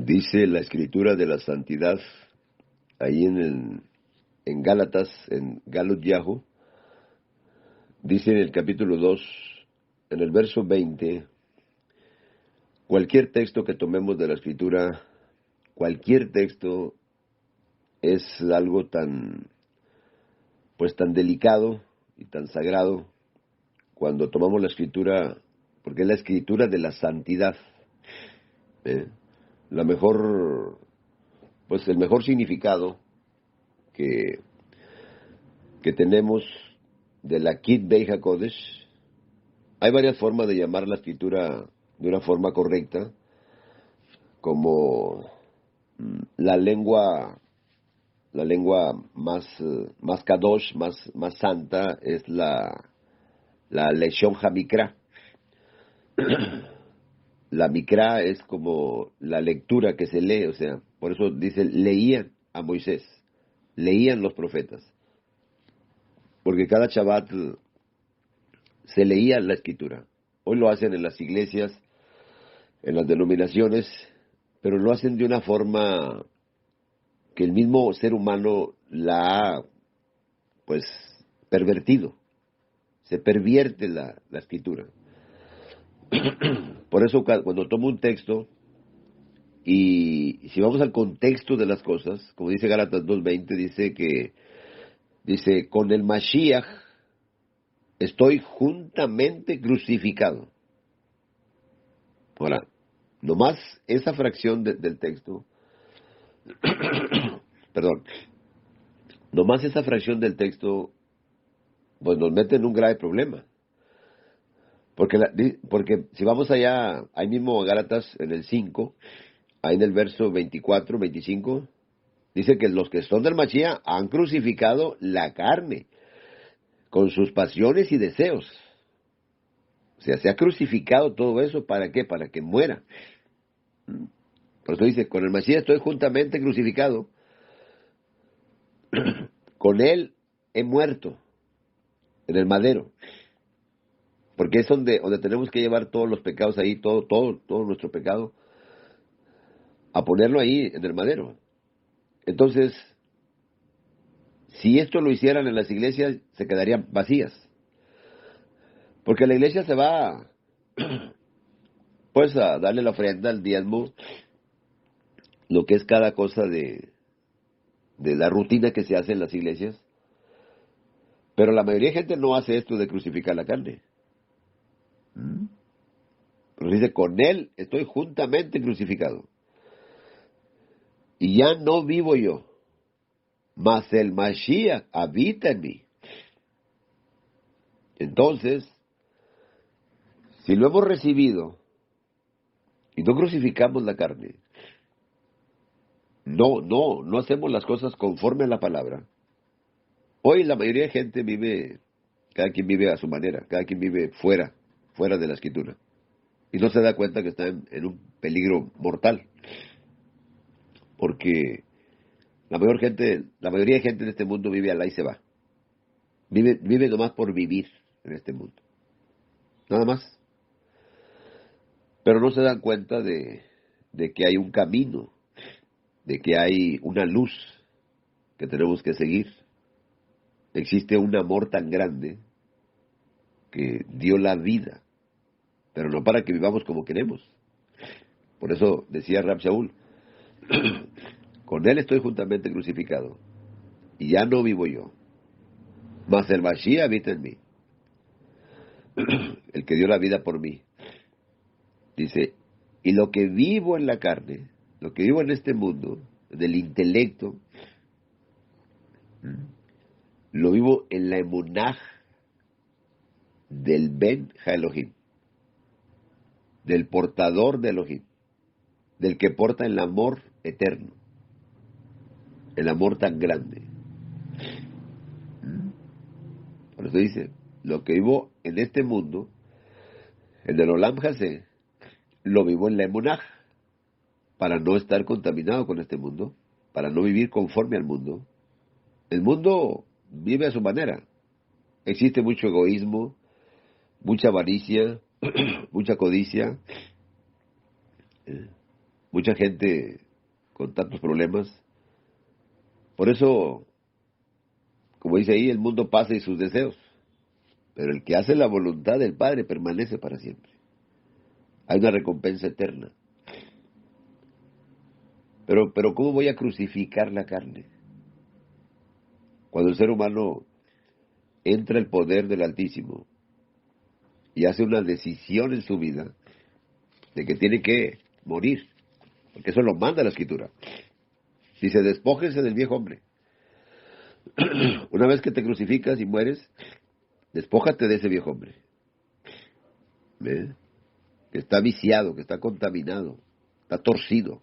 Dice la escritura de la santidad, ahí en Gálatas, en Galut Yahu, dice en el capítulo 2, en el verso 20, cualquier texto que tomemos de la escritura, cualquier texto es algo tan delicado y tan sagrado cuando tomamos la escritura, porque es la escritura de la santidad. La mejor, el mejor significado que tenemos de la Kit Bei HaKodesh, hay varias formas de llamar la escritura de una forma correcta, como la lengua más kadosh, más santa, es la Leshon HaMikra. La Mikra es como la lectura que se lee, o sea, por eso dice, leían a Moisés, leían los profetas, porque cada Shabbat se leía la escritura. Hoy lo hacen en las iglesias, en las denominaciones, pero lo hacen de una forma que el mismo ser humano la ha, pervertido. Se pervierte la escritura. Por eso cuando tomo un texto, y si vamos al contexto de las cosas, como dice Gálatas 2:20, dice, con el Mashiach estoy juntamente crucificado. Ahora, nomás esa fracción del texto, perdón, nomás esa fracción del texto, pues nos mete en un grave problema. Porque si vamos allá, ahí mismo a Gálatas en el 5, ahí en el verso 24, 25, dice que los que son del Mashiach han crucificado la carne con sus pasiones y deseos. O sea, se ha crucificado todo eso, ¿para qué? Para que muera. Por eso dice, con el Mashiach estoy juntamente crucificado. Con él he muerto en el madero. Porque es donde tenemos que llevar todos los pecados ahí, todo nuestro pecado, a ponerlo ahí en el madero. Entonces, si esto lo hicieran en las iglesias, se quedarían vacías. Porque la iglesia se va, a darle la ofrenda, al diezmo, lo que es cada cosa de la rutina que se hace en las iglesias. Pero la mayoría de gente no hace esto de crucificar la carne. Pero dice, con él estoy juntamente crucificado. Y ya no vivo yo, mas el Mashiach habita en mí. Entonces, si lo hemos recibido y no crucificamos la carne, no hacemos las cosas conforme a la palabra. Hoy la mayoría de gente vive, cada quien vive a su manera, cada quien vive fuera de la escritura. Y no se da cuenta que está en un peligro mortal. Porque la mayoría de gente en este mundo vive al y se va. Vive nomás por vivir en este mundo. Nada más. Pero no se dan cuenta de que hay un camino, de que hay una luz que tenemos que seguir. Existe un amor tan grande que dio la vida, pero no para que vivamos como queremos. Por eso decía Rab Shaul, con él estoy juntamente crucificado, y ya no vivo yo, mas el Mashiach habita en mí, el que dio la vida por mí. Dice, y lo que vivo en la carne, lo que vivo en este mundo, del intelecto, lo vivo en la emunaj del Ben Ha-Elohim, del portador de Elohim, del que porta el amor eterno, el amor tan grande. Por eso dice, lo que vivo en este mundo, en el Olam Hasé, lo vivo en la emunaj, para no estar contaminado con este mundo, para no vivir conforme al mundo. El mundo vive a su manera. Existe mucho egoísmo, mucha avaricia, mucha codicia. mucha gente con tantos problemas. Por eso, como dice ahí, el mundo pasa y sus deseos, pero el que hace la voluntad del Padre permanece para siempre. Hay una recompensa eterna. Pero ¿cómo voy a crucificar la carne? Cuando el ser humano entra el poder del Altísimo y hace una decisión en su vida de que tiene que morir, porque eso lo manda la Escritura. Dice, despójense del viejo hombre. Una vez que te crucificas y mueres, despójate de ese viejo hombre. ¿Ve? Que está viciado, que está contaminado, está torcido.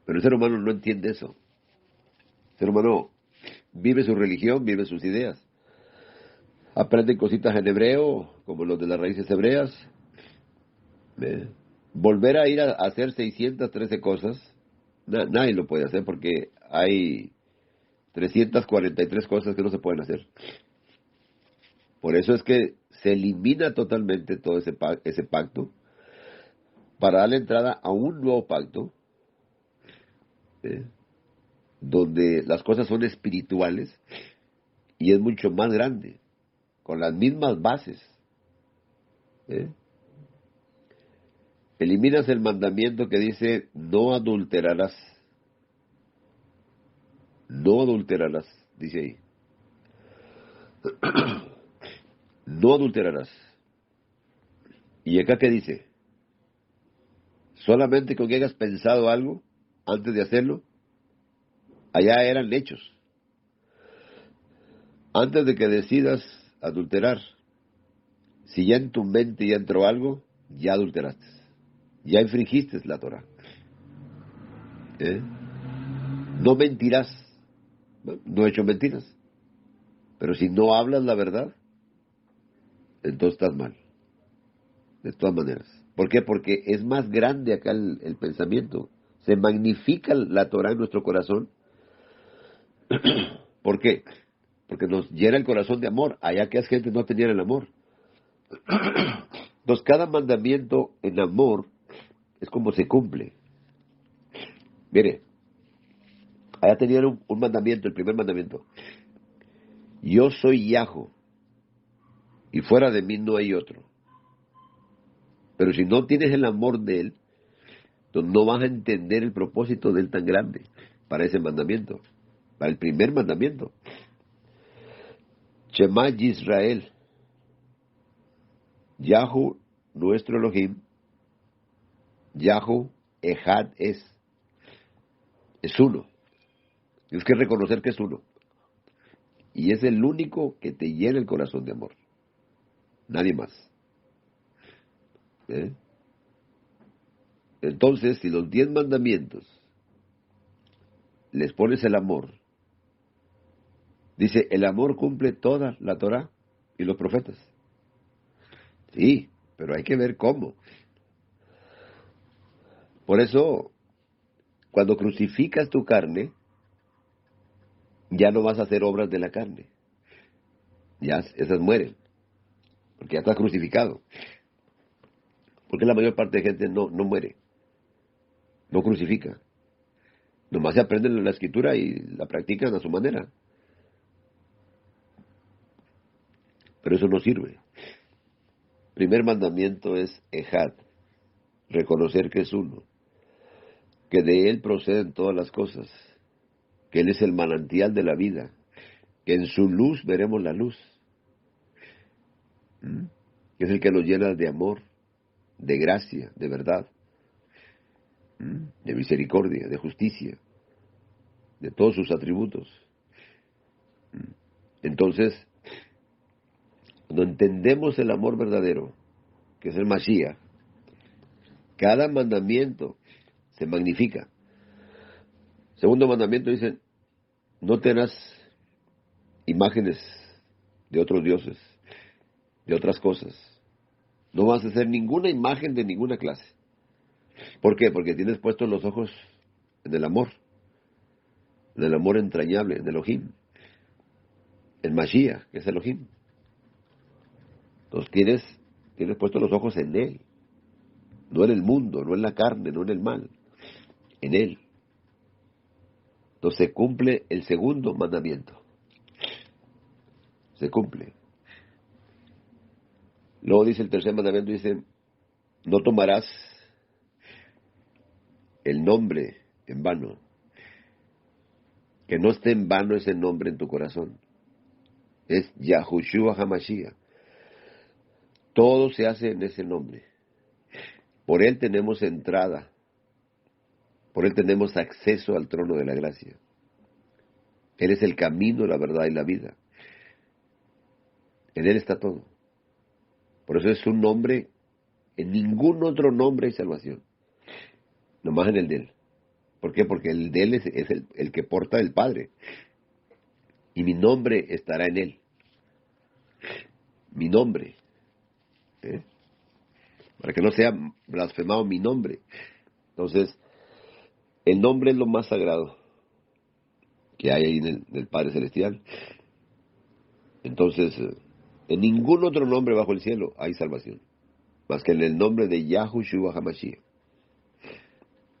Pero el ser humano no entiende eso. El ser humano vive su religión, vive sus ideas. Aprende cositas en hebreo, como los de las raíces hebreas. ¿Ve? Volver a ir a hacer 613 cosas, nadie lo puede hacer porque hay 343 cosas que no se pueden hacer. Por eso es que se elimina totalmente todo ese pacto para darle entrada a un nuevo pacto, ¿eh? Donde las cosas son espirituales y es mucho más grande, con las mismas bases. ¿Eh? Eliminas el mandamiento que dice no adulterarás. No adulterarás, dice ahí. No adulterarás. ¿Y acá qué dice? Solamente con que hayas pensado algo antes de hacerlo, allá eran hechos. Antes de que decidas adulterar, si ya en tu mente ya entró algo, ya adulteraste. Ya infringiste la Torah. ¿Eh? No mentirás. No he hecho mentiras. Pero si no hablas la verdad, entonces estás mal. De todas maneras. ¿Por qué? Porque es más grande acá el pensamiento. Se magnifica la Torah en nuestro corazón. ¿Por qué? Porque nos llena el corazón de amor. Allá que las gentes no tenían el amor. Entonces cada mandamiento en amor es como se cumple. Mire, allá tenían un mandamiento, el primer mandamiento. Yo soy Yahweh y fuera de mí no hay otro. Pero si no tienes el amor de Él, entonces no vas a entender el propósito de Él tan grande para ese mandamiento, para el primer mandamiento. Shema Yisrael, Yahweh nuestro Elohim, Yahweh Ejad es uno. Tienes que reconocer que es uno. Y es el único que te llena el corazón de amor. Nadie más. ¿Eh? Entonces, si los 10 mandamientos les pones el amor, dice, el amor cumple toda la Torah y los profetas. Sí, pero hay que ver cómo. Por eso, cuando crucificas tu carne, ya no vas a hacer obras de la carne. Ya esas mueren, porque ya estás crucificado. Porque la mayor parte de gente no muere, no crucifica. Nomás se aprenden la escritura y la practican a su manera. Pero eso no sirve. Primer mandamiento es Ejad, reconocer que es uno, que de Él proceden todas las cosas, que Él es el manantial de la vida, que en su luz veremos la luz, que es el que nos llena de amor, de gracia, de verdad, de misericordia, de justicia, de todos sus atributos. Entonces, cuando entendemos el amor verdadero, que es el Mashiach, cada mandamiento se magnifica. Segundo mandamiento dice, no tengas imágenes de otros dioses, de otras cosas. No vas a hacer ninguna imagen de ninguna clase. ¿Por qué? Porque tienes puestos los ojos en el amor entrañable, en Elohim, el Mashiach, que es Elohim. Entonces tienes puestos los ojos en Él, no en el mundo, no en la carne, no en el mal, en Él. Entonces se cumple el segundo mandamiento. Se cumple. Luego dice el tercer mandamiento, dice, no tomarás el nombre en vano. Que no esté en vano ese nombre en tu corazón. Es Yahushua HaMashiach. Todo se hace en ese nombre. Por Él tenemos entrada. Por Él tenemos acceso al trono de la gracia. Él es el camino, la verdad y la vida. En Él está todo. Por eso es un nombre, en ningún otro nombre hay salvación. Nomás en el de Él. ¿Por qué? Porque el de Él es el que porta el Padre. Y mi nombre estará en Él. Mi nombre. ¿Eh? Para que no sea blasfemado mi nombre. Entonces, el nombre es lo más sagrado que hay ahí en el Padre Celestial. Entonces, en ningún otro nombre bajo el cielo hay salvación, más que en el nombre de Yahushua HaMashiach.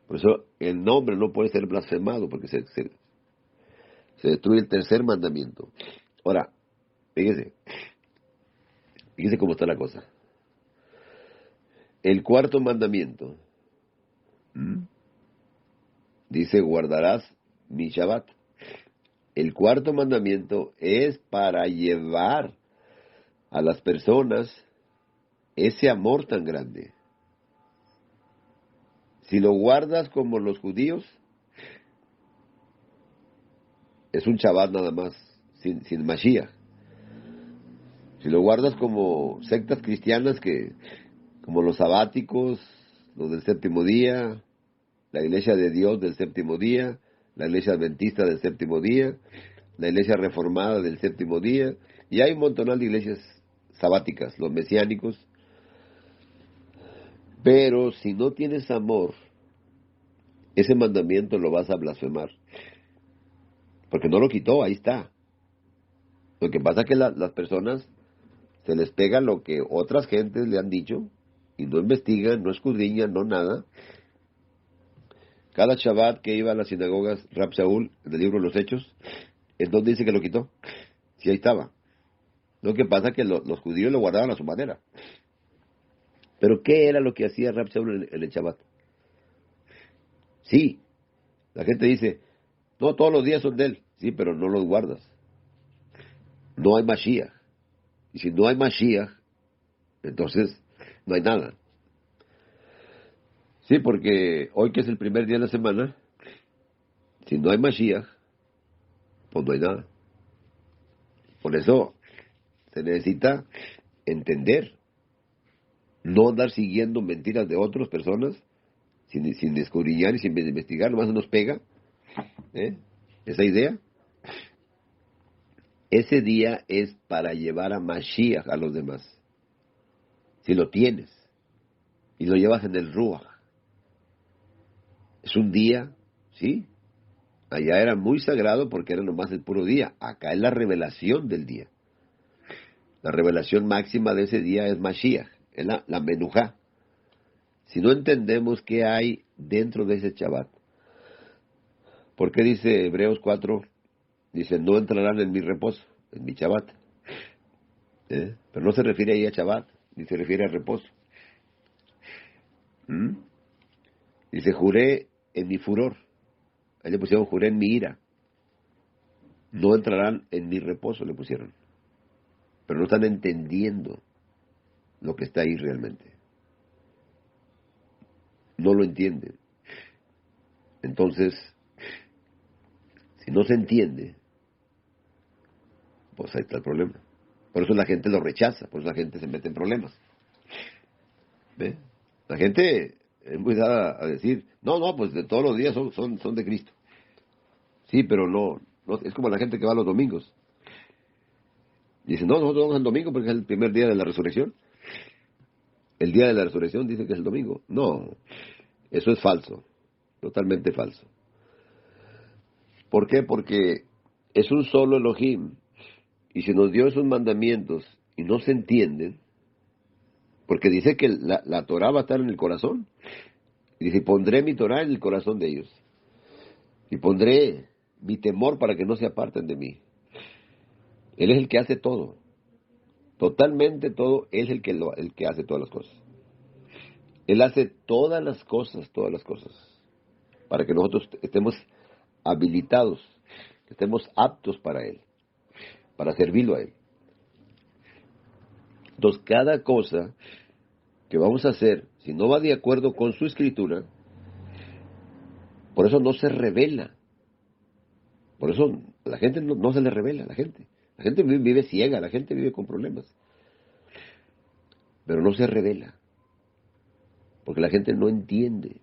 Por eso el nombre no puede ser blasfemado, porque se destruye el tercer mandamiento. Ahora, fíjese cómo está la cosa. El cuarto mandamiento dice, guardarás mi Shabbat. El cuarto mandamiento es para llevar a las personas ese amor tan grande. Si lo guardas como los judíos, es un Shabbat nada más, sin Mashiach. Si lo guardas como sectas cristianas, como los sabáticos, los del séptimo día, la iglesia de Dios del séptimo día, la iglesia adventista del séptimo día, la iglesia reformada del séptimo día, y hay un montón de iglesias sabáticas, los mesiánicos. Pero si no tienes amor, ese mandamiento lo vas a blasfemar. Porque no lo quitó, ahí está. Lo que pasa es que las personas se les pega lo que otras gentes le han dicho y no investigan, no escudriñan, no nada. Cada Shabbat que iba a las sinagogas, Rab Shaul, en el libro de los Hechos, ¿en dónde dice que lo quitó? Sí, ahí estaba. Lo que pasa es que los judíos lo guardaban a su manera. Pero ¿qué era lo que hacía Rab Shaul en el Shabbat? Sí, la gente dice, no, todos los días son de él. Sí, pero no los guardas. No hay Mashiach. Y si no hay Mashiach, entonces no hay nada. Sí, porque hoy que es el primer día de la semana, si no hay Mashiach, pues no hay nada. Por eso se necesita entender, no andar siguiendo mentiras de otras personas, sin escudriñar y sin investigar, nomás nos pega, esa idea. Ese día es para llevar a Mashiach a los demás. Si lo tienes y lo llevas en el Ruach. Es un día, ¿sí? Allá era muy sagrado porque era nomás el puro día. Acá es la revelación del día. La revelación máxima de ese día es Mashiach, es la Menujá. Si no entendemos qué hay dentro de ese Shabbat, ¿por qué dice Hebreos 4? Dice, no entrarán en mi reposo, en mi Shabbat. Pero no se refiere ahí a Shabbat, ni se refiere a reposo. Dice, juré en mi furor. Ahí le pusieron, juré en mi ira. No entrarán en mi reposo, le pusieron. Pero no están entendiendo lo que está ahí realmente. No lo entienden. Entonces, si no se entiende, pues ahí está el problema. Por eso la gente lo rechaza, por eso la gente se mete en problemas. ¿Ve? La gente es muy dada a decir, no, pues de todos los días son de Cristo. Sí, pero no, es como la gente que va los domingos. Dice, no, nosotros vamos al domingo porque es el primer día de la resurrección. El día de la resurrección dice que es el domingo. No, eso es falso, totalmente falso. ¿Por qué? Porque es un solo Elohim. Y si nos dio esos mandamientos y no se entienden, Porque dice que la Torah va a estar en el corazón. Y dice, pondré mi Torah en el corazón de ellos. Y pondré mi temor para que no se aparten de mí. Él es el que hace todo. Totalmente todo. Él es el que hace todas las cosas. Él hace todas las cosas, todas las cosas. Para que nosotros estemos habilitados, que estemos aptos para Él, para servirlo a Él. Entonces, cada cosa que vamos a hacer, si no va de acuerdo con su escritura, por eso no se revela. Por eso la gente no se le revela a la gente. La gente vive ciega, la gente vive con problemas. Pero no se revela. Porque la gente no entiende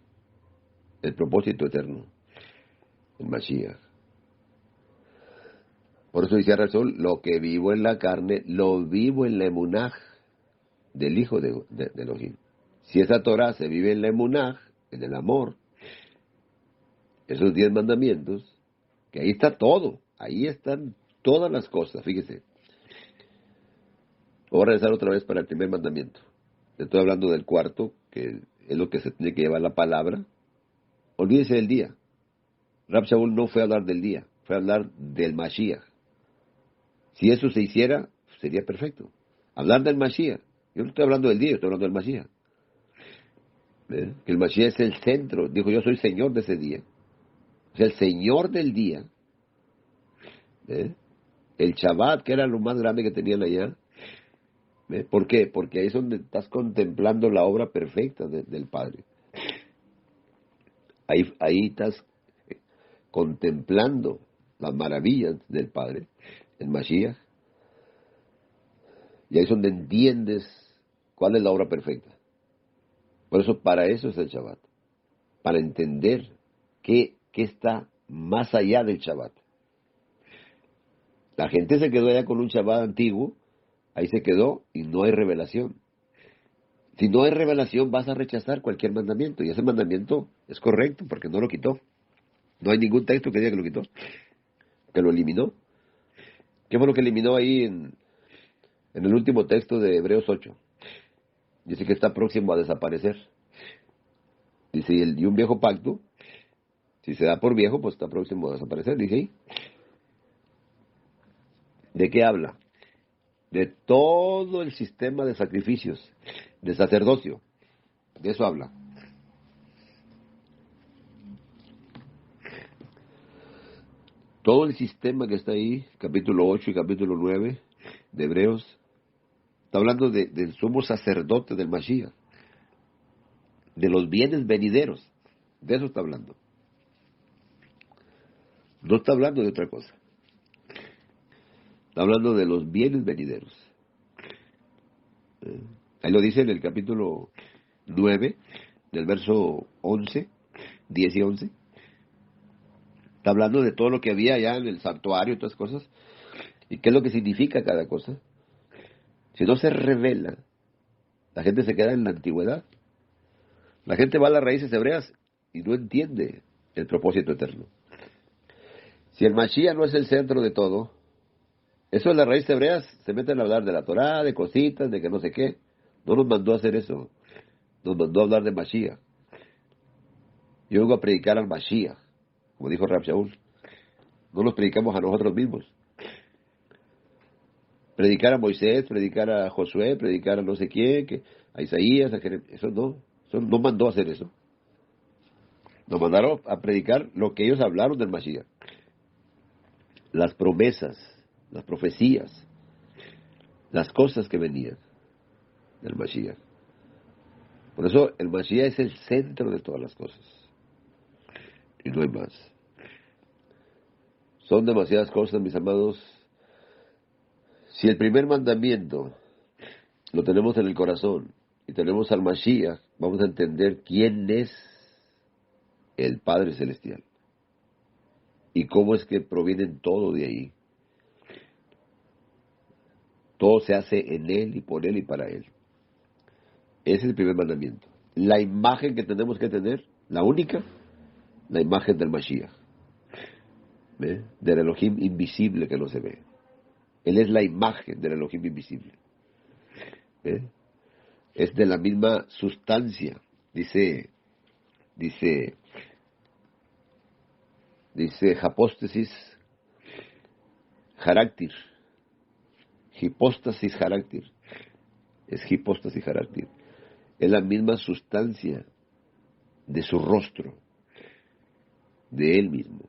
el propósito eterno, el Mashiach. Por eso dice Razón, lo que vivo en la carne, lo vivo en la emunaj del Hijo de Elohim. Si esa Torah se vive en la emunaj, en el amor, esos 10 mandamientos, que ahí está todo, ahí están todas las cosas, fíjese. Voy a regresar otra vez para el primer mandamiento. Estoy hablando del cuarto, que es lo que se tiene que llevar la palabra. Olvídese del día. Rab Shaul no fue a hablar del día, fue a hablar del Mashiach. Si eso se hiciera, sería perfecto. Hablar del Mashiach. Yo no estoy hablando del día, estoy hablando del Mashiach. Que el Mashiach es el centro. Dijo, yo soy señor de ese día. O sea, el señor del día. El Shabbat, que era lo más grande que tenían allá. ¿Por qué? Porque ahí es donde estás contemplando la obra perfecta del Padre. Ahí estás contemplando las maravillas del Padre, el Mashiach. Y ahí es donde entiendes cuál es la obra perfecta. Por eso, para eso es el Shabbat. Para entender qué está más allá del Shabbat. La gente se quedó allá con un Shabbat antiguo, ahí se quedó y no hay revelación. Si no hay revelación, vas a rechazar cualquier mandamiento. Y ese mandamiento es correcto porque no lo quitó. No hay ningún texto que diga que lo quitó, que lo eliminó. ¿Qué fue lo que eliminó ahí en el último texto de Hebreos 8? Dice que está próximo a desaparecer. Dice, y un viejo pacto, si se da por viejo, pues está próximo a desaparecer. Dice ahí. ¿De qué habla? De todo el sistema de sacrificios, de sacerdocio. De eso habla. Todo el sistema que está ahí, capítulo 8 y capítulo 9 de Hebreos, está hablando del sumo sacerdote del Mashiach, de los bienes venideros. De eso está hablando. No está hablando de otra cosa. Está hablando de los bienes venideros. Ahí lo dice en el capítulo 9, del verso 11, 10 y 11. Está hablando de todo lo que había allá en el santuario y todas esas cosas. ¿Y qué es lo que significa cada cosa? Si no se revela, la gente se queda en la antigüedad. La gente va a las raíces hebreas y no entiende el propósito eterno. Si el Mashiach no es el centro de todo, eso en las raíces hebreas se meten a hablar de la Torá, de cositas, de que no sé qué. No nos mandó a hacer eso. Nos mandó a hablar de Mashiach. Yo vengo a predicar al Mashiach, como dijo Rab Shaul. No nos predicamos a nosotros mismos. Predicar a Moisés, predicar a Josué, predicar a no sé quién, a Isaías, a Jeremías. Eso no mandó a hacer eso. Nos mandaron a predicar lo que ellos hablaron del Mashiach. Las promesas, las profecías, las cosas que venían del Mashiach. Por eso el Mashiach es el centro de todas las cosas. Y no hay más. Son demasiadas cosas, mis amados. Si el primer mandamiento lo tenemos en el corazón y tenemos al Mashiach, vamos a entender quién es el Padre Celestial y cómo es que proviene todo de ahí. Todo se hace en Él y por Él y para Él. Ese es el primer mandamiento. La imagen que tenemos que tener, la única, la imagen del Mashiach. ¿Ve? Del Elohim invisible que no se ve. Él es la imagen del Elohim invisible. ¿Ve? es de la misma sustancia. Dice, dice, dice hipóstasis, carácter. Hipóstasis, carácter. Es hipóstasis, carácter. Es la misma sustancia de su rostro, de él mismo.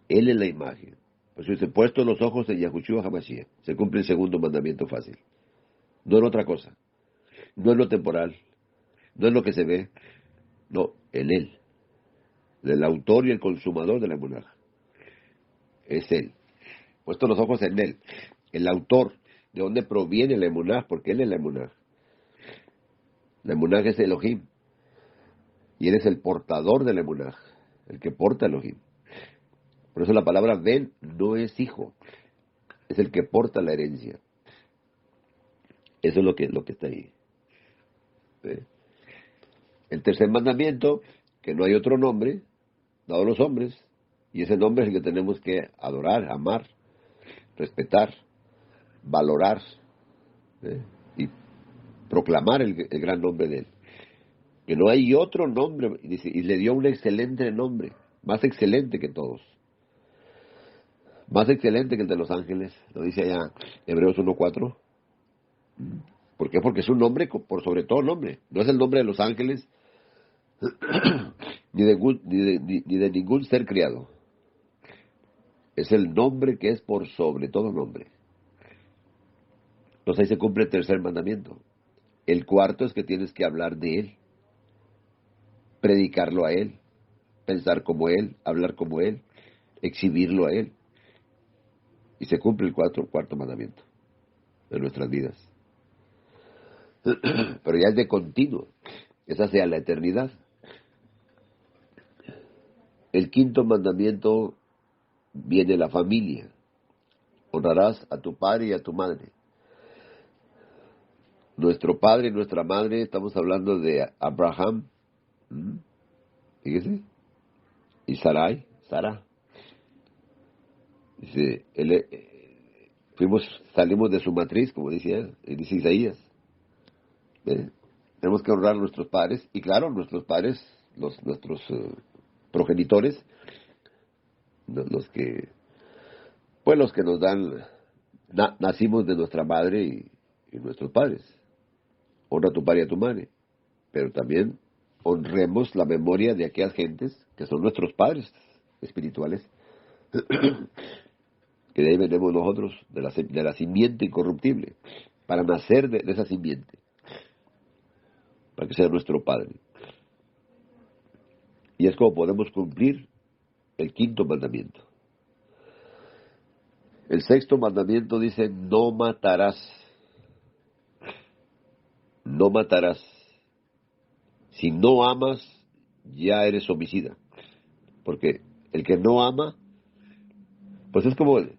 Él es la imagen. Por eso dice, puesto los ojos en Yahushua HaMashiach, se cumple el segundo mandamiento fácil. No en otra cosa. No en lo temporal. No en lo que se ve. No, en él. El autor y el consumador de la emuná. Es él. Puesto los ojos en él. El autor. ¿De dónde proviene la emuná? Porque él es la emuná. La emuná es Elohim. Y él es el portador de la emuná. El que porta Elohim. Por eso la palabra Ben no es hijo. Es el que porta la herencia. Eso es lo que está ahí. ¿Ve? El tercer mandamiento, que no hay otro nombre dado a los hombres, y ese nombre es el que tenemos que adorar, amar, respetar, valorar, y proclamar el gran nombre de él. Que no hay otro nombre, y le dio un excelente nombre, más excelente que todos. Más excelente que el de los ángeles, lo dice allá Hebreos 1:4. ¿Por qué? Porque es un nombre por sobre todo nombre. No es el nombre de los ángeles ni de ningún ser criado. Es el nombre que es por sobre todo nombre. Entonces ahí se cumple el tercer mandamiento. El cuarto es que tienes que hablar de él, predicarlo a él, pensar como él, hablar como él, exhibirlo a él. Y se cumple el cuarto mandamiento de nuestras vidas. Pero ya es de continuo, es hacia la eternidad. El quinto mandamiento viene la familia. Honrarás a tu padre y a tu madre. Nuestro padre y nuestra madre, estamos hablando de Abraham, fíjese, y Sara. Dice, salimos de su matriz, como dice Isaías. Tenemos que honrar a nuestros padres, y claro, nuestros padres, nuestros progenitores, los que nos dan, nacimos de nuestra madre y nuestros padres. Honra a tu padre y a tu madre, pero también honremos la memoria de aquellas gentes que son nuestros padres espirituales, que de ahí venimos nosotros, de la simiente incorruptible, para nacer de esa simiente, para que sea nuestro Padre. Y es como podemos cumplir el quinto mandamiento. El sexto mandamiento dice, no matarás. No matarás. Si no amas, ya eres homicida. Porque el que no ama, pues es como el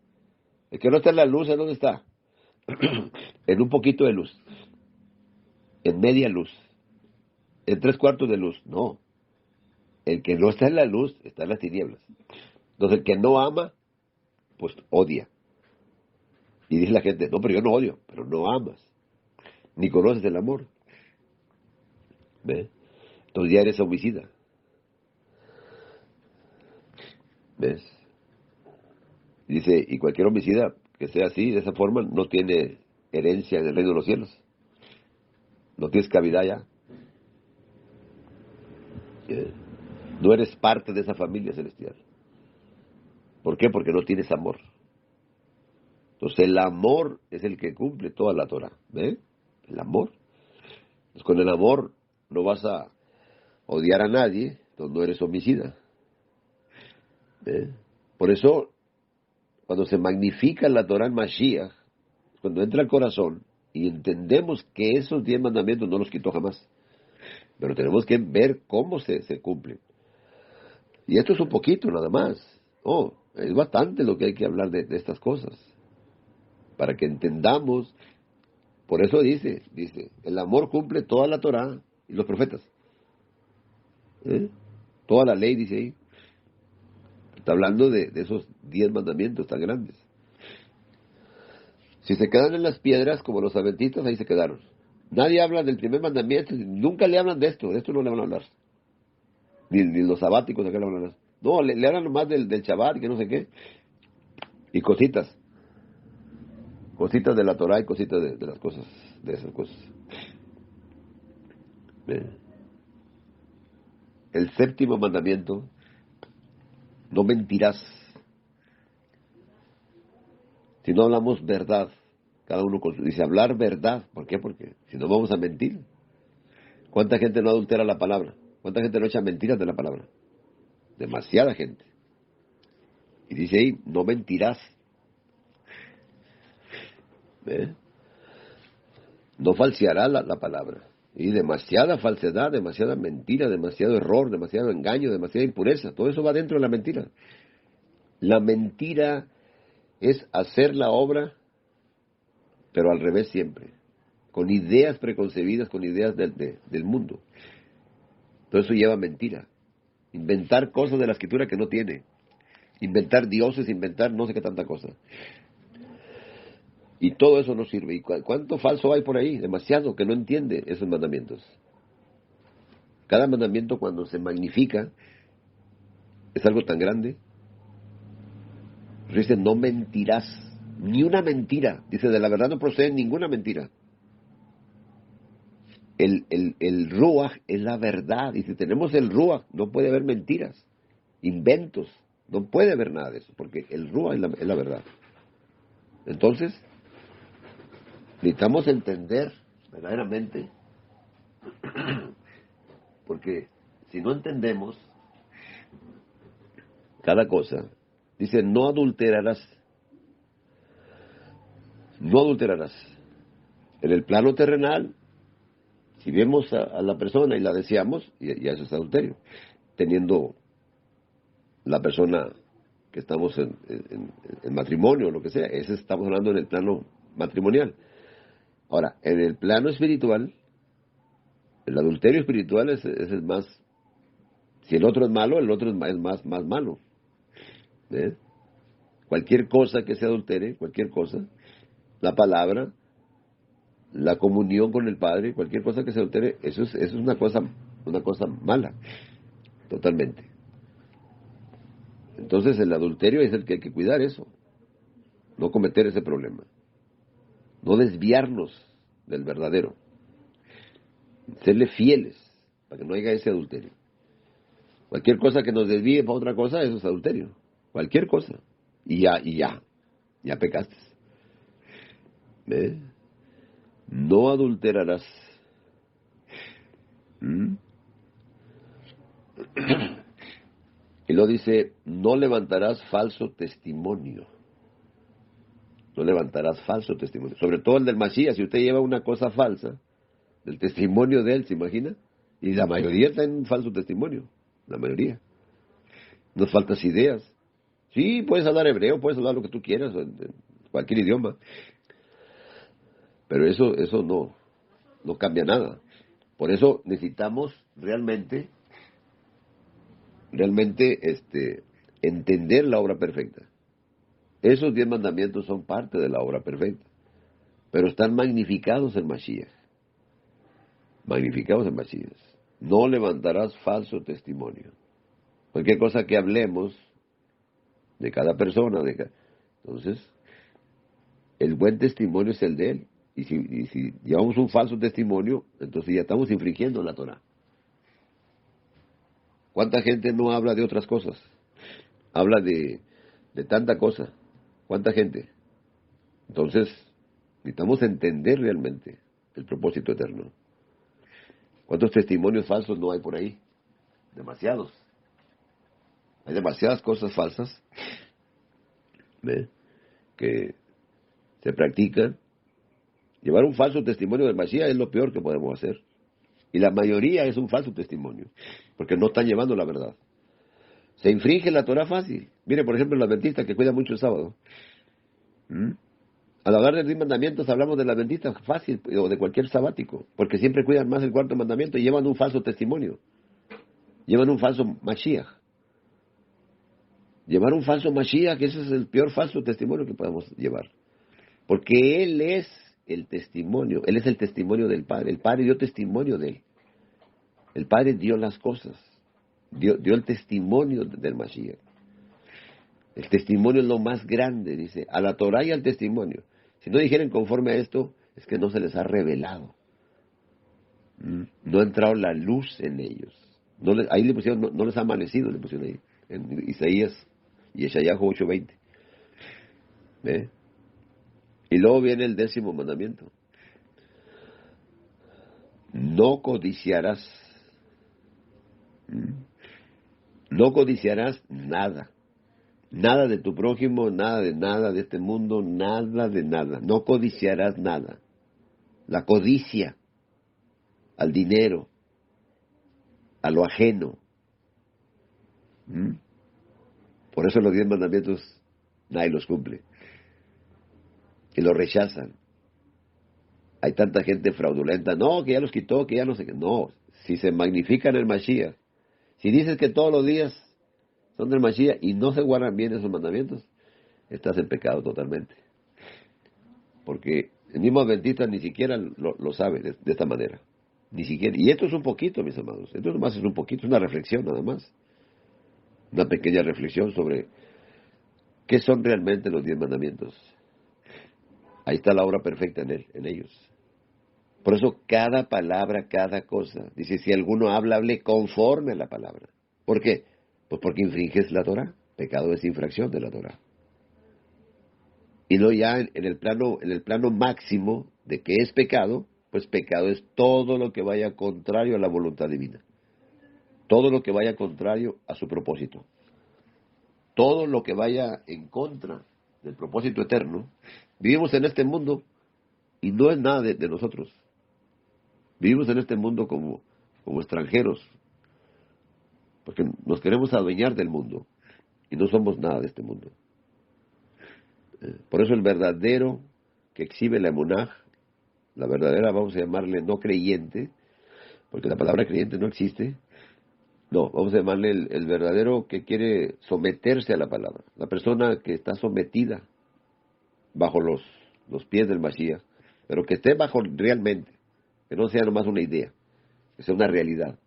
que no está en la luz, ¿en dónde está? En un poquito de luz. En media luz. En 3/4 de luz. No. El que no está en la luz, está en las tinieblas. Entonces el que no ama, pues odia. Y dice la gente, no, pero yo no odio, pero no amas. Ni conoces el amor. ¿Ves? Entonces ya eres homicida. ¿Ves? Dice, y cualquier homicida que sea así, de esa forma, no tiene herencia en el reino de los cielos. No tienes cabida ya. No eres parte de esa familia celestial. ¿Por qué? Porque no tienes amor. Entonces el amor es el que cumple toda la Torah. ¿Ves? El amor. Entonces con el amor no vas a odiar a nadie, entonces no eres homicida. ¿Ves? Por eso, cuando se magnifica la Torah en Mashiach, cuando entra al corazón y entendemos que esos 10 mandamientos no los quitó jamás, pero tenemos que ver cómo se cumplen. Y esto es un poquito nada más. Es bastante lo que hay que hablar de estas cosas, para que entendamos. Por eso dice, el amor cumple toda la Torah y los profetas. Toda la ley dice ahí. Está hablando de esos 10 mandamientos tan grandes. Si se quedan en las piedras, como los adventistas, ahí se quedaron. Nadie habla del primer mandamiento, nunca le hablan de esto no le van a hablar. Ni los sabáticos acá le van a hablar. No, le hablan nomás del Shabbat, que no sé qué, y cositas de la Torah y cositas de las cosas, de esas cosas. Ve. El séptimo mandamiento, no mentirás. Si no hablamos verdad, cada uno dice hablar verdad. ¿Por qué? Porque si no vamos a mentir. ¿Cuánta gente no adultera la palabra? ¿Cuánta gente no echa mentiras de la palabra? Demasiada gente. Y dice ahí, no mentirás. ¿Ve? No falseará la palabra. Y demasiada falsedad, demasiada mentira, demasiado error, demasiado engaño, demasiada impureza. Todo eso va dentro de la mentira. La mentira es hacer la obra, pero al revés siempre. Con ideas preconcebidas, con ideas del mundo. Todo eso lleva a mentira. Inventar cosas de la escritura que no tiene. Inventar dioses, inventar no sé qué tanta cosa. Y todo eso no sirve. ¿Y cuánto falso hay por ahí? Demasiado que no entiende esos mandamientos. Cada mandamiento cuando se magnifica es algo tan grande. Dice, no mentirás. Ni una mentira. Dice, de la verdad no procede ninguna mentira. El Ruach es la verdad. Y si tenemos el Ruach, no puede haber mentiras, inventos. No puede haber nada de eso, porque el Ruach es la verdad. Entonces, necesitamos entender verdaderamente, porque si no entendemos cada cosa, dice, no adulterarás. No adulterarás. En el plano terrenal, si vemos a la persona y la deseamos, ya eso es adulterio. Teniendo la persona que estamos en matrimonio o lo que sea, ese estamos hablando en el plano matrimonial. Ahora, en el plano espiritual, el adulterio espiritual es el más, si el otro es malo, el otro es más malo. ¿Ves? Cualquier cosa que se adultere, cualquier cosa, la palabra, la comunión con el Padre, cualquier cosa que se adultere, eso es una cosa mala, totalmente. Entonces el adulterio es el que hay que cuidar eso, no cometer ese problema, no desviarnos del verdadero, serle fieles para que no haya ese adulterio. Cualquier cosa que nos desvíe para otra cosa, eso es adulterio, cualquier cosa, y ya pecaste. ¿Ves? No adulterarás. ¿Mm? Y luego dice, no levantarás falso testimonio. No levantarás falso testimonio. Sobre todo el del Mashiach. Si usted lleva una cosa falsa, del testimonio de él, ¿se imagina? Y la mayoría está en un falso testimonio. La mayoría. Nos faltan ideas. Sí, puedes hablar hebreo, puedes hablar lo que tú quieras, en cualquier idioma. Pero eso no cambia nada. Por eso necesitamos realmente entender la obra perfecta. Esos 10 mandamientos son parte de la obra perfecta, pero están magnificados en Mashiach. Magnificados en Mashiach. No levantarás falso testimonio. Cualquier cosa que hablemos de cada persona, entonces, el buen testimonio es el de él. Y si llevamos un falso testimonio, entonces ya estamos infringiendo la Torah. ¿Cuánta gente no habla de otras cosas? Habla de tanta cosa. ¿Cuánta gente? Entonces, necesitamos entender realmente el propósito eterno. ¿Cuántos testimonios falsos no hay por ahí? Demasiados. Hay demasiadas cosas falsas, ¿ve?, que se practican. Llevar un falso testimonio del Mashiach es lo peor que podemos hacer. Y la mayoría es un falso testimonio, porque no están llevando la verdad. Se infringe la Torah fácil. Mire, por ejemplo, el adventista que cuida mucho el sábado. Al hablar de 10 mandamientos hablamos del adventista fácil, o de cualquier sabático, porque siempre cuidan más el cuarto mandamiento y llevan un falso testimonio. Llevan un falso Mashiach. Llevar un falso Mashiach, ese es el peor falso testimonio que podemos llevar. Porque él es el testimonio. Él es el testimonio del Padre. El Padre dio testimonio de él. El Padre dio las cosas. Dio el testimonio del Mashiach. El testimonio es lo más grande, dice. A la Torah y al testimonio. Si no dijeran conforme a esto, es que no se les ha revelado. No ha entrado la luz en ellos. Ahí le pusieron, no les ha amanecido, le pusieron ahí. En Isaías y Yeshayahu 8:20. ¿Ve? Y luego viene el 10º mandamiento. No codiciarás. No codiciarás nada. Nada de tu prójimo, nada de este mundo, nada de nada. No codiciarás nada. La codicia al dinero, a lo ajeno. Por eso los 10 mandamientos nadie los cumple. Y los rechazan. Hay tanta gente fraudulenta. No, que ya los quitó, que ya no sé qué. No, si se magnifican el Mashiach. Si dices que todos los días son del Mashiach y no se guardan bien esos mandamientos, estás en pecado totalmente. Porque el mismo adventista ni siquiera lo sabe de esta manera. Ni siquiera. Y esto es un poquito, mis amados. Esto nomás es un poquito, es una reflexión nada más. Una pequeña reflexión sobre qué son realmente los 10 mandamientos. Ahí está la obra perfecta en ellos. Por eso cada palabra, cada cosa. Dice, si alguno habla, hable conforme a la palabra. ¿Por qué? Pues porque infringes la Torah. Pecado es infracción de la Torah. Y no ya en el plano máximo de que es pecado, pues pecado es todo lo que vaya contrario a la voluntad divina. Todo lo que vaya contrario a su propósito. Todo lo que vaya en contra del propósito eterno. Vivimos en este mundo y no es nada de nosotros. Vivimos en este mundo como extranjeros, porque nos queremos adueñar del mundo y no somos nada de este mundo. Por eso el verdadero que exhibe la emunaj, la verdadera, vamos a llamarle no creyente, porque la palabra creyente no existe. No, vamos a llamarle el verdadero que quiere someterse a la palabra. La persona que está sometida bajo los pies del Mashiach, pero que esté bajo realmente, que no sea nomás una idea, que sea una realidad.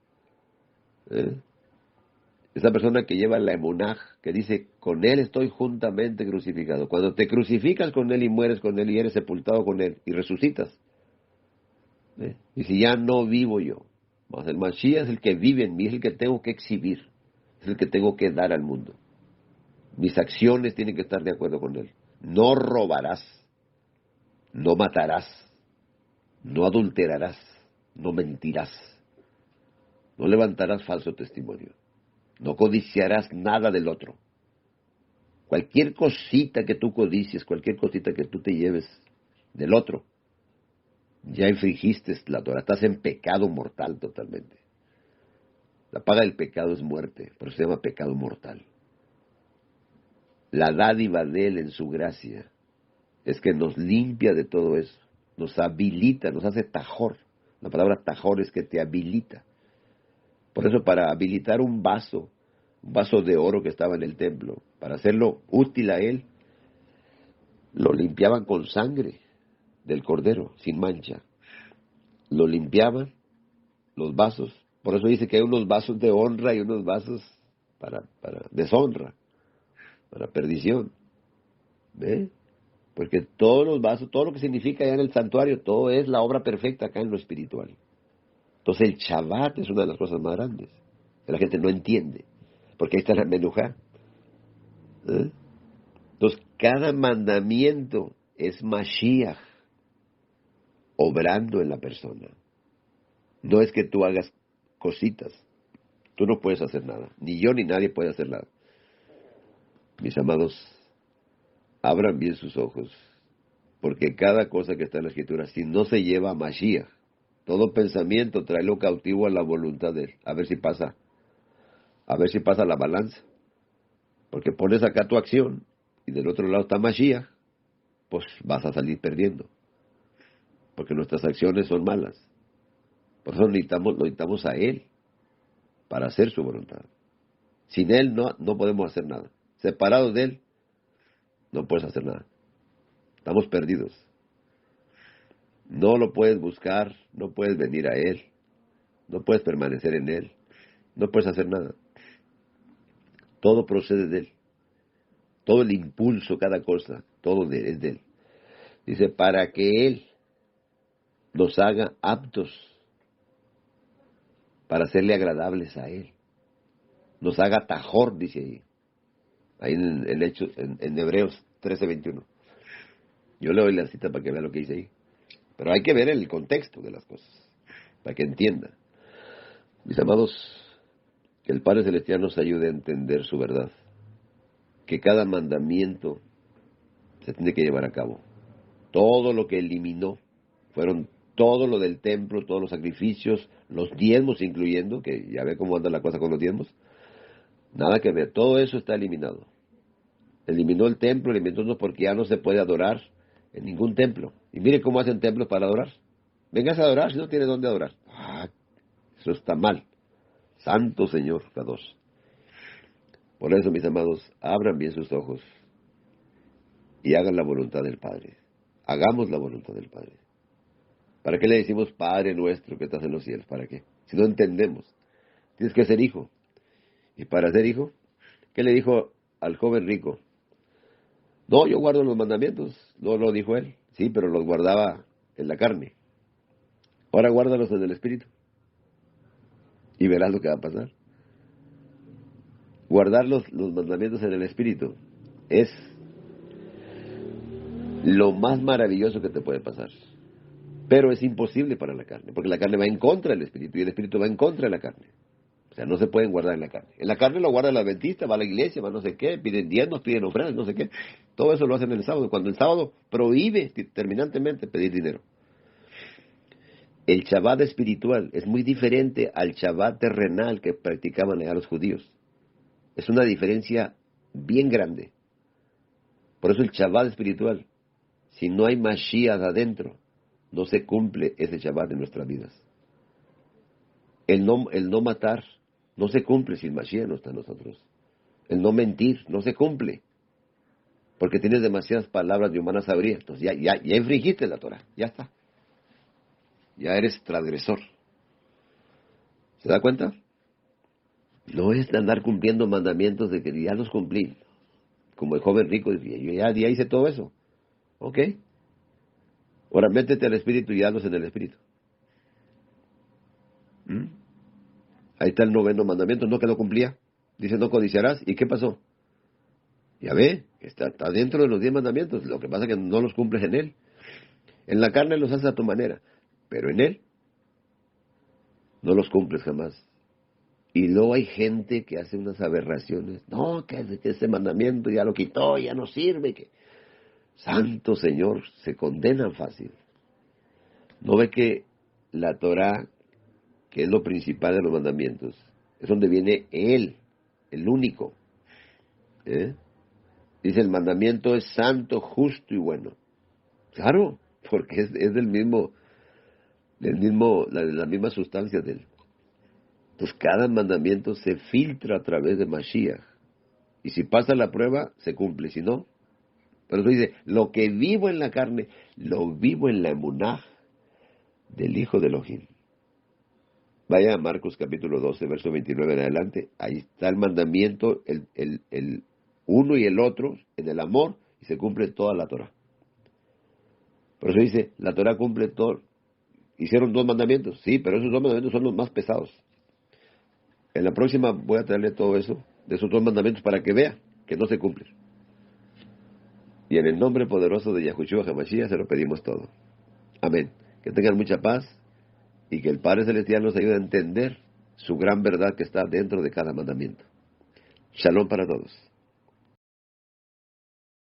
Esa persona que lleva la emunaj, que dice, con Él estoy juntamente crucificado. Cuando te crucificas con Él y mueres con Él y eres sepultado con Él y resucitas. Y si ya no vivo yo, más el Mashiach es el que vive en mí, es el que tengo que exhibir, es el que tengo que dar al mundo. Mis acciones tienen que estar de acuerdo con Él. No robarás, no matarás, no adulterarás, no mentirás, no levantarás falso testimonio, no codiciarás nada del otro. Cualquier cosita que tú codicies, cualquier cosita que tú te lleves del otro, ya infringiste la Torah, estás en pecado mortal totalmente. La paga del pecado es muerte, por eso se llama pecado mortal. La dádiva de Él en su gracia es que nos limpia de todo eso, nos habilita, nos hace tajor. La palabra tajor es que te habilita. Por eso para habilitar un vaso de oro que estaba en el templo, para hacerlo útil a Él, lo limpiaban con sangre del cordero, sin mancha. Lo limpiaban, los vasos. Por eso dice que hay unos vasos de honra y unos vasos para deshonra, para perdición. ¿Ve? Porque todos los vasos, todo lo que significa allá en el santuario, todo es la obra perfecta acá en lo espiritual. Entonces el Shabbat es una de las cosas más grandes, que la gente no entiende, porque ahí está la menujá. Entonces cada mandamiento es Mashiach obrando en la persona. No es que tú hagas cositas. Tú no puedes hacer nada. Ni yo ni nadie puede hacer nada. Mis amados, abran bien sus ojos. Porque cada cosa que está en la Escritura, si no se lleva a Mashiach, todo pensamiento tráelo cautivo a la voluntad de Él. A ver si pasa. A ver si pasa la balanza. Porque pones acá tu acción y del otro lado está Mashiach, pues vas a salir perdiendo. Porque nuestras acciones son malas. Por eso necesitamos a Él para hacer su voluntad. Sin Él no podemos hacer nada. Separados de Él, no puedes hacer nada. Estamos perdidos. No lo puedes buscar, no puedes venir a Él, no puedes permanecer en Él, no puedes hacer nada. Todo procede de Él. Todo el impulso, cada cosa, todo es de Él. Dice, para que Él nos haga aptos para serle agradables a Él. Nos haga tajor, dice ahí en Hechos, en Hebreos 13:21. Yo le doy la cita para que vea lo que dice ahí. Pero hay que ver el contexto de las cosas, para que entienda. Mis amados, que el Padre Celestial nos ayude a entender su verdad. Que cada mandamiento se tiene que llevar a cabo. Todo lo que eliminó fueron todo lo del templo, todos los sacrificios, los diezmos incluyendo, que ya ve cómo anda la cosa con los diezmos. Nada que ver, todo eso está eliminado. Eliminó el templo, eliminó porque ya no se puede adorar en ningún templo. Y mire cómo hacen templos para adorar. Vengas a adorar si no tiene dónde adorar. Eso está mal. Santo Señor, Kadosh. Por eso, mis amados, abran bien sus ojos y hagan la voluntad del Padre. Hagamos la voluntad del Padre. ¿Para qué le decimos Padre nuestro que estás en los cielos? ¿Para qué? Si no entendemos. Tienes que ser hijo. Y para ser hijo, ¿qué le dijo al joven rico? No, yo guardo los mandamientos. No lo dijo él. Sí, pero los guardaba en la carne. Ahora guárdalos en el espíritu. Y verás lo que va a pasar. Guardar los mandamientos en el espíritu es lo más maravilloso que te puede pasar. Pero es imposible para la carne, porque la carne va en contra del espíritu y el espíritu va en contra de la carne. O sea, no se pueden guardar en la carne. En la carne lo guarda el adventista, va a la iglesia, va no sé qué, piden diezmos, piden ofrendas, no sé qué. Todo eso lo hacen el sábado, cuando el sábado prohíbe terminantemente pedir dinero. El Shabbat espiritual es muy diferente al Shabbat terrenal que practicaban allá los judíos. Es una diferencia bien grande. Por eso el Shabbat espiritual, si no hay Mashiach adentro, no se cumple ese Shabbat en nuestras vidas. El no matar no se cumple si el Mashiach no está en nosotros. El no mentir no se cumple. Porque tienes demasiadas palabras de humana sabiduría. Entonces ya infringiste la Torah. Ya está. Ya eres transgresor. ¿Se da cuenta? No es de andar cumpliendo mandamientos de que ya los cumplí. Como el joven rico decía, yo ya hice todo eso. Ok. Ahora métete al espíritu y hazlos en el espíritu. Ahí está el 9º mandamiento, no que no cumplía. Dice, no codiciarás. ¿Y qué pasó? Ya ve, está dentro de los 10 mandamientos. Lo que pasa es que no los cumples en él. En la carne los haces a tu manera, pero en él no los cumples jamás. Y luego hay gente que hace unas aberraciones. No, que ese mandamiento ya lo quitó, ya no sirve. Que Santo Señor, se condenan fácil. ¿No ve que la Torah, que es lo principal de los mandamientos, es donde viene Él, el único? Dice, el mandamiento es santo, justo y bueno. Claro, porque es la misma sustancia de Él. Entonces cada mandamiento se filtra a través de Mashiach. Y si pasa la prueba, se cumple. Si no, pero eso dice, lo que vivo en la carne, lo vivo en la emuná del Hijo de Elohim. Vaya a Marcos capítulo 12, verso 29 en adelante. Ahí está el mandamiento, el uno y el otro, en el amor, y se cumple toda la Torah. Por eso dice, la Torah cumple todo. Hicieron 2 mandamientos, sí, pero esos 2 mandamientos son los más pesados. En la próxima voy a traerle todo eso, de esos 2 mandamientos, para que vea que no se cumplen. Y en el nombre poderoso de Yahushua HaMashiach se lo pedimos todo. Amén. Que tengan mucha paz y que el Padre Celestial nos ayude a entender su gran verdad que está dentro de cada mandamiento. Shalom para todos.